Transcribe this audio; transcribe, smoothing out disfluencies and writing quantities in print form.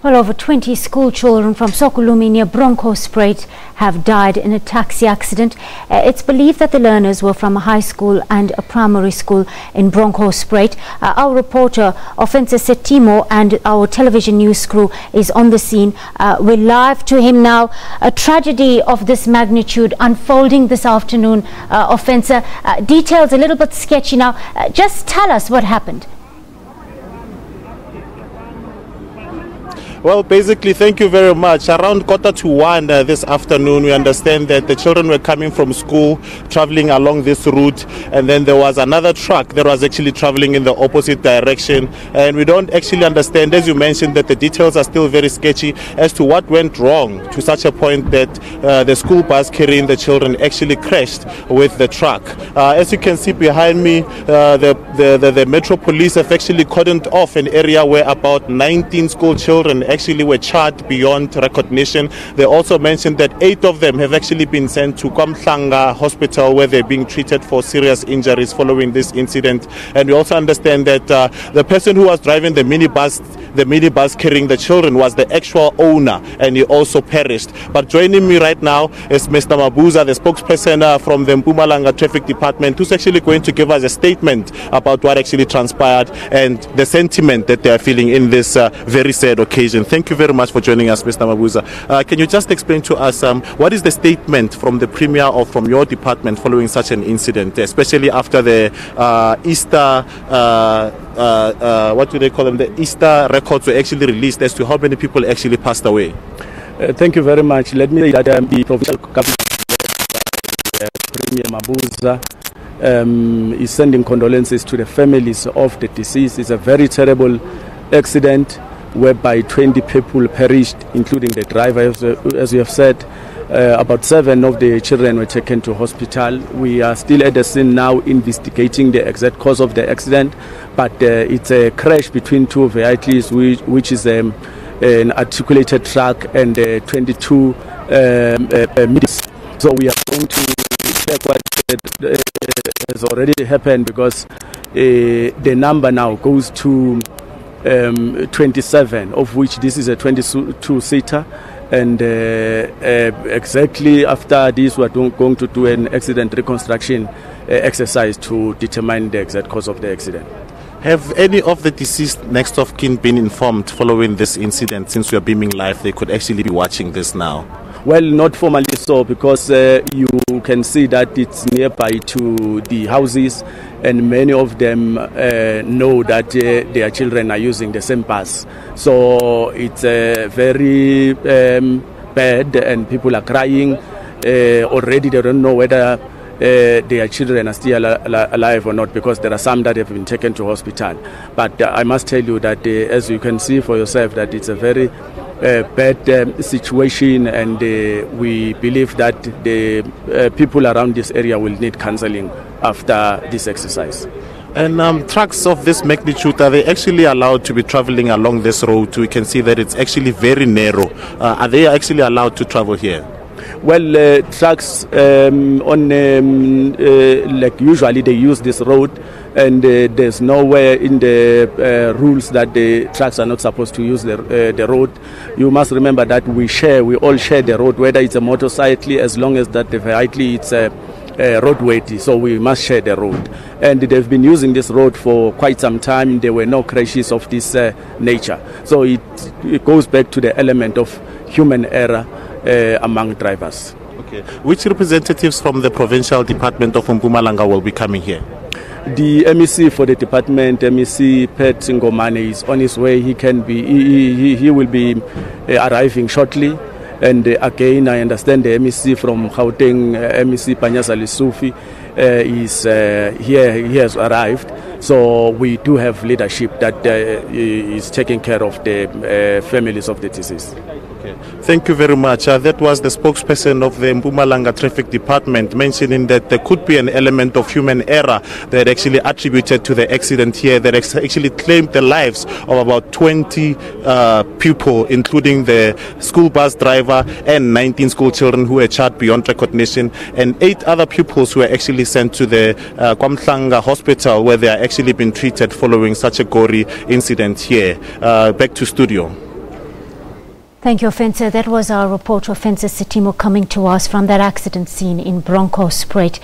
Well, over 20 school children from Sokhulumi near Bronkhorspruit have died in a taxi accident. It's believed that the learners were from a high school and a primary school in Bronkhorspruit. Our reporter, Offensa Setimo, and our television news crew is on the scene. We're live to him now. A tragedy of this magnitude unfolding this afternoon. Offensa, details a little bit sketchy now. Just tell us what happened. Well, basically, thank you very much. Around 1:45 this afternoon, we understand that the children were coming from school, traveling along this route, and then there was another truck that was actually traveling in the opposite direction. And we don't actually understand, as you mentioned, that the details are still very sketchy as to what went wrong to such a point that the school bus carrying the children actually crashed with the truck. As you can see behind me, the Metro Police have actually cordoned off an area where about 19 school children actually were charged beyond recognition. They also mentioned that 8 of them have actually been sent to Bronkhorspruit Hospital where they're being treated for serious injuries following this incident. And we also understand that the person who was driving the minibus carrying the children was the actual owner, and he also perished. But joining me right now is Mr. Mabuza, the spokesperson from the Mpumalanga Traffic Department, who's actually going to give us a statement about what actually transpired and the sentiment that they are feeling in this very sad occasion. Thank you very much for joining us, Mr. Mabuza. Can you just explain to us what is the statement from the Premier or from your department following such an incident, especially after the Easter, what do they call them, the Easter records were actually released as to how many people actually passed away? Thank you very much. Let me say that the provincial government, Premier Mabuza, is sending condolences to the families of the deceased. It's a very terrible accident whereby 20 people perished, including the driver, as you have said. About 7 of the children were taken to hospital. We are still at the scene now investigating the exact cause of the accident, but it's a crash between 2 vehicles, which is an articulated truck and 22 minibus. So we are going to check what has already happened, because the number now goes to 27, of which this is a 22-seater, and exactly after this we are going to do an accident reconstruction exercise to determine the exact cause of the accident. Have any of the deceased next of kin been informed following this incident? Since we are beaming live, they could actually be watching this now. Well, not formally so, because you can see that it's nearby to the houses, and many of them know that their children are using the same bus. So it's very bad, and people are crying. Already they don't know whether their children are still alive or not, because there are some that have been taken to hospital. But I must tell you that as you can see for yourself, that it's a very bad situation, and we believe that the people around this area will need counseling after this exercise. And trucks of this magnitude, are they actually allowed to be traveling along this road? We can see that it's actually very narrow. Are they actually allowed to travel here? Well, trucks like usually they use this road, and there's nowhere in the rules that the trucks are not supposed to use the road. You must remember that we all share the road, whether it's a motorcycle, as long as that the vehicle it's a roadway, so we must share the road. And they've been using this road for quite some time. There were no crashes of this nature. So it goes back to the element of human error among drivers. Okay. Which representatives from the provincial department of Mpumalanga will be coming here? The MEC for the department, MEC Pet Ngomane, is on his way. He will be arriving shortly. And again, I understand the MEC from Gauteng, MEC Panyasa Lisufi, is here. He has arrived. So we do have leadership that is taking care of the families of the deceased. Okay. Thank you very much. That was the spokesperson of the Mpumalanga Traffic Department mentioning that there could be an element of human error that actually attributed to the accident here, that actually claimed the lives of about 20 people, including the school bus driver and 19 school children who were charged beyond recognition, and 8 other pupils who were actually sent to the Bronkhorspruit Hospital where they are actually been treated following such a gory incident here. Back to studio. Thank you, Offensa. That was our reporter, Offensa Sitimo, coming to us from that accident scene in Bronkhorspruit.